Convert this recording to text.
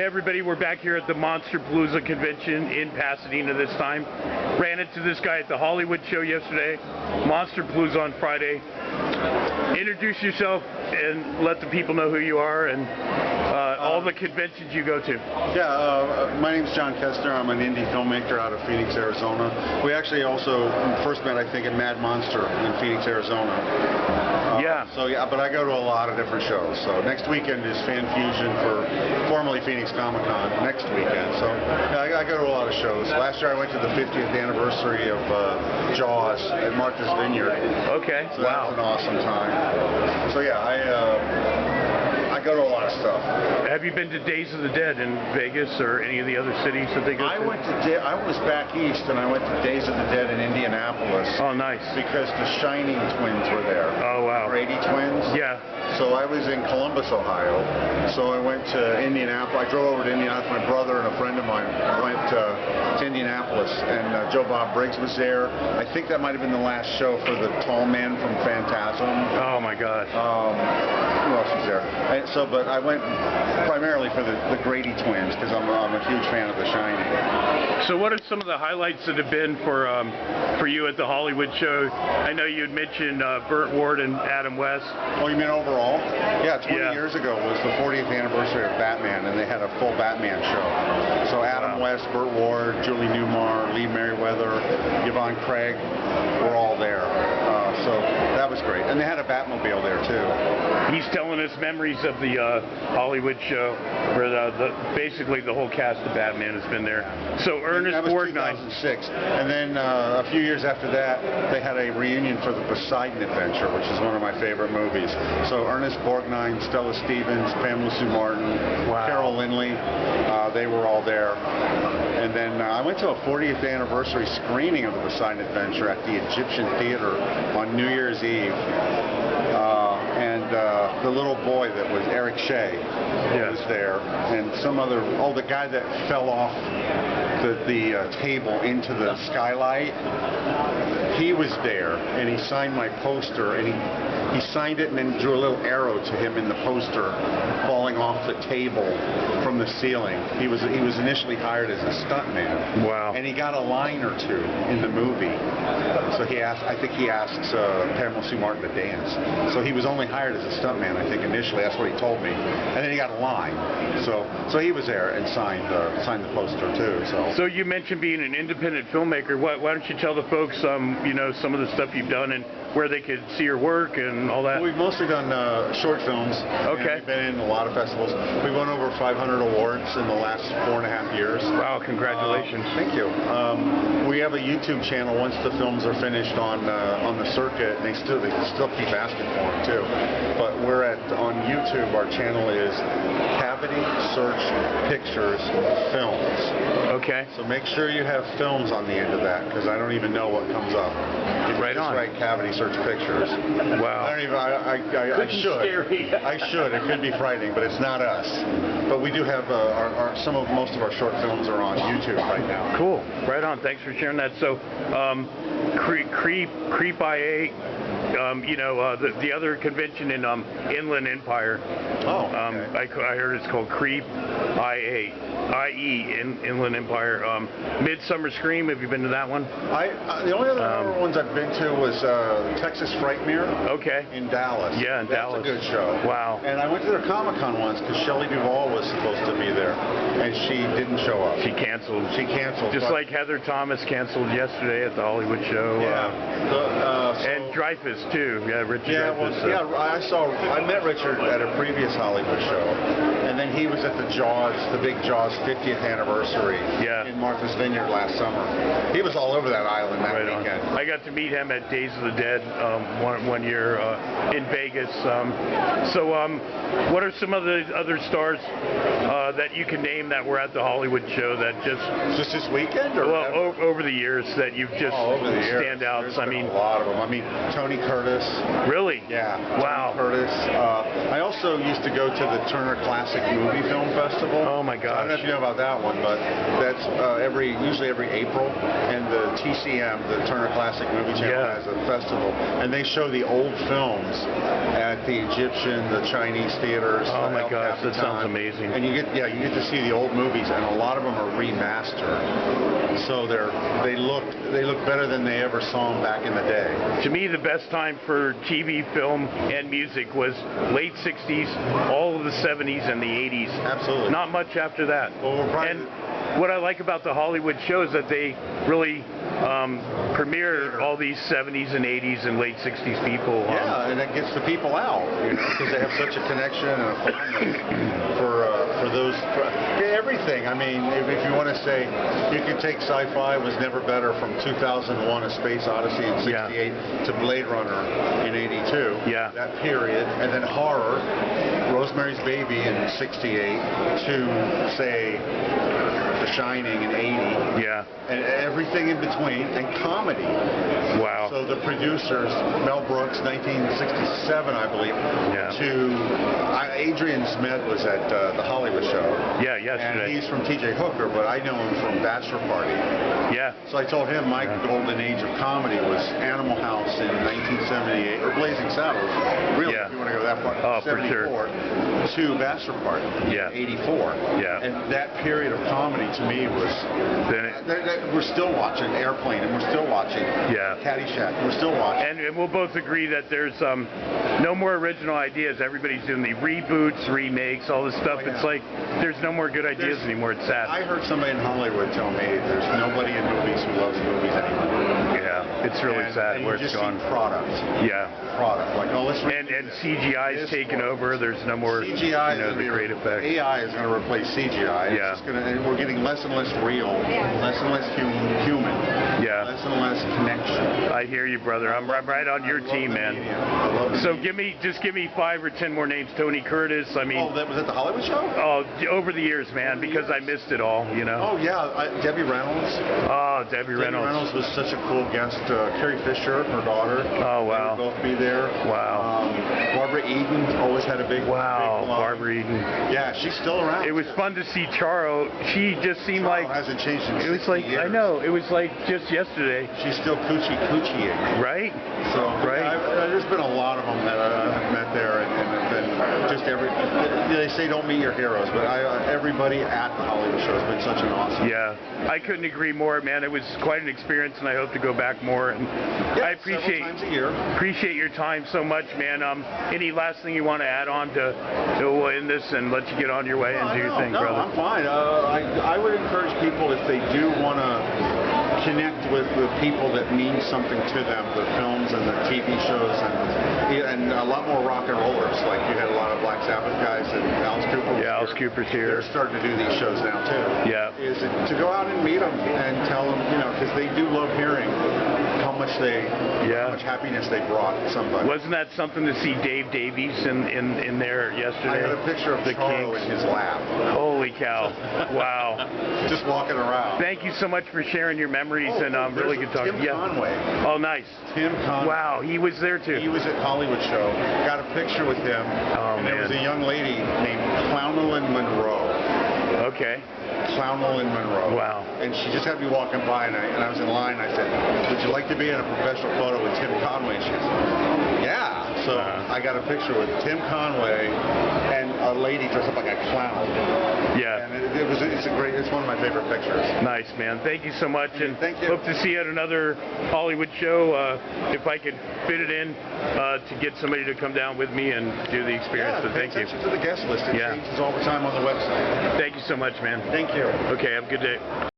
Hey everybody, we're back here at the Monsterpalooza convention in Pasadena this time. Ran into this guy at the Hollywood show yesterday, Monsterpalooza on Friday. Introduce yourself and let the people know who you are and all the conventions you go to. Yeah, my name's John Cesner. I'm an indie filmmaker out of Phoenix, Arizona. We actually also first met, I think, at Mad Monster in Phoenix, Arizona. But I go to a lot of different shows. So next weekend is Fan Fusion for formerly Phoenix Comic Con next weekend. So yeah, I go to a lot of shows. Last year I went to the 50th anniversary of Jaws at Martha's Vineyard. Okay. So that was an awesome time. So yeah, I go to a lot of stuff. Have you been to Days of the Dead in Vegas or any of the other cities that they go to? I was back east and I went to Days of the Dead in Indianapolis. Oh, nice. Because the Shining twins were there. Oh, wow. Brady twins. Yeah. So I was in Columbus, Ohio. So I went to Indianapolis. I drove over to Indianapolis. My brother and a friend of mine went to Indianapolis, and Joe Bob Briggs was there. I think that might have been the last show for the tall man from Phantasm. Oh my God. Who else was there? But I went primarily for the Grady twins because I'm a huge fan of The Shining. So what are some of the highlights that have been for you at the Hollywood show? I know you had mentioned Burt Ward and Adam West. Oh, you mean overall? Yeah, 20 years ago was the 40th anniversary of Batman, and they had a full Batman show. So Adam West, Burt Ward, Julie Newmar, Lee Merriweather, Yvonne Craig were all there. So that was great. And they had a Batmobile there, too. He's telling us memories of the Hollywood show where basically the whole cast of Batman has been there. So Ernest Borgnine. That was 2006. And then a few years after that, they had a reunion for the Poseidon Adventure, which is one of my favorite movies. So Ernest Borgnine, Stella Stevens, Pamela Sue Martin, Carol Lindley, they were all there. And then I went to a 40th anniversary screening of the Poseidon Adventure at the Egyptian Theater on New Year's Eve. The little boy that was Eric Shea was there, and some other, the guy that fell off the table into the skylight, he was there, and he signed my poster, and he signed it and then drew a little arrow to him in the poster falling off the table from the ceiling. He was initially hired as a stuntman. Wow. And he got a line or two in the movie. So I think he asks Pamela Sue Martin to dance. So he was only hired as a stuntman, I think, initially. That's what he told me. And then he got a line. So he was there and signed the poster too. So you mentioned being an independent filmmaker. Why don't you tell the folks some of the stuff you've done and where they could see your work and all that? Well, we've mostly done short films. Okay. We've been in a lot of festivals. We won over 500 awards in the last 4.5 years. Wow, congratulations. Thank you. We have a YouTube channel once the films are finished on the circuit, and they still keep asking for them too. But we're on YouTube. Our channel is Cavity Search Pictures Films. Okay. So make sure you have films on the end of that, because I don't even know what comes up. Right on. Just write Cavity Search Pictures. Wow. I should. Scary. I should. It could be frightening, but it's not us. But we do have most of our short films are on YouTube right now. Cool. Right on. Thanks for sharing that. So, Creep IA. The other convention in Inland Empire. Oh, okay. I heard it's called Creep IE in Inland Empire. Midsummer Scream. Have you been to that one? The only other ones I've been to was Texas Frightmare. Okay. In Dallas. Yeah, in Dallas. That's a good show. Wow. And I went to their Comic-Con once because Shelley Duvall was supposed to be there, and she didn't show up. She canceled. Just like Heather Thomas canceled yesterday at the Hollywood show. Yeah. And Dreyfuss too. Yeah, Richard Dreyfuss. I met Richard at a previous Hollywood show, and then he was at the big Jaws 50th anniversary in Martha's Vineyard last summer. He was all over that island that weekend. I got to meet him at Days of the Dead one year in Vegas. What are some of the other stars that you can name that were at the Hollywood show that just this weekend, or over the years that you've just stand out? There's been a lot of them. I mean, Tony Curtis. Really? Yeah. Wow. Tony Curtis. I also used to go to the Turner Classic Classic Movie Film Festival. Oh my I gosh. don't know if you know about that one, but that's usually every April, and the TCM, the Turner Classic Movie Channel, has a festival, and they show the old films at the Egyptian, the Chinese theaters. Oh my gosh, that sounds amazing. And you get to see the old movies, and a lot of them are remastered, so they look better than they ever saw them back in the day. To me, the best time for TV, film, and music was late 60s, all of the 70s, and the 80s. Absolutely. Not much after that. Well, and what I like about the Hollywood show is that they really premiere all these 70s and 80s and late 60s people. Yeah, and it gets the people out, because they have such a connection and a fondness for those, for everything. I mean, if you want to say, you can take sci-fi was never better from 2001: A Space Odyssey in '68 to Blade Runner in '82. Yeah. That period, and then horror, Rosemary's Baby in '68 to say The Shining in '80. Yeah. And everything in between, and comedy. Wow. So the producers, Mel Brooks, 1967, I believe, to Adrian Smith was at the Hollywood show. Yeah, yesterday. And he's from T.J. Hooker, but I know him from Bachelor Party. Yeah. So I told him my golden age of comedy was Animal House in 1978, or Blazing Saddles, really, if you want to go that far, 74, to Bachelor Party, 84. Yeah. And that period of comedy to me was, we're still watching Airplane, and we're still watching Caddyshack, and we're still watching. And we'll both agree that there's no more original ideas. Everybody's doing the reboots, remakes, all this stuff. It's like there's no more good ideas anymore. It's sad. I heard somebody in Hollywood tell me there's nobody in movies who loves movies anymore. Yeah, it's really sad where it's gone. Product. Yeah. Product. Like, oh, let's and CGI is taking over. There's no more CGI, the great effects. AI is going to replace CGI. Yeah. It's just and we're getting less and less real, less and less human. Yeah. Less and less connection. I hear you, brother. I'm right on your team, man. So give me 5 or 10 more names. Tony Curtis. I mean. Oh, that was at the Hollywood show? Oh, over the years, man, because I missed it all. Oh yeah, Debbie Reynolds. Oh, Debbie Reynolds. Debbie Reynolds was such a cool guest. Carrie Fisher, her daughter. Oh wow. They would both be there. Wow. Barbara Eden always had a big. Wow. Big Barbara Eden. Yeah, she's still around. It was fun to see Charo. She just seemed Charo like hasn't changed in 60 it was like years. I know. It was like just yesterday. She's still coochie-ing. Right. So there's been a lot of them that I've met there, and just they say don't meet your heroes, but everybody at the Hollywood show has been such an awesome. Yeah, I couldn't agree more, man. It was quite an experience, and I hope to go back more. And I appreciate several times a year. Appreciate your time so much, man. Any last thing you want to add on to end this and let you get on your way and do your thing, brother? No, I'm fine. I would encourage people, if they do want to connect with the people that mean something to them, the films and the TV shows, and a lot more rock and rollers. Like you had a lot of Black Sabbath guys, and Alice Cooper. Yeah, Alice Cooper's here. They're starting to do these shows now too. Yeah. Is to go out and meet them and tell them, because they do love hearing how much happiness they brought somebody. Wasn't that something to see Dave Davies in there yesterday? I had a picture of the Charo in his lap. Holy cow! Wow. Just walking around. Thank you so much for sharing your memories and really good talking. Tim Conway. Oh, nice. Tim Conway. Wow, he was there too. He was at Hollywood show. Got a picture with him. Oh, and man. there was a young lady named Clownelyn Monroe. Okay. Clownelyn Monroe. Wow. And she just had me walking by, and I was in line, and I said, would you like to be in a professional photo with Tim Conway? And she goes, yeah. So I got a picture with Tim Conway and a lady dressed up like a clown. Yeah. And it's one of my favorite pictures. Nice, man. Thank you so much. And thank you. Hope to see you at another Hollywood show. If I could fit it in to get somebody to come down with me and do the experience. But thank you. Pay attention to the guest list. It changes all the time on the website. Thank you so much, man. Thank you. Okay, have a good day.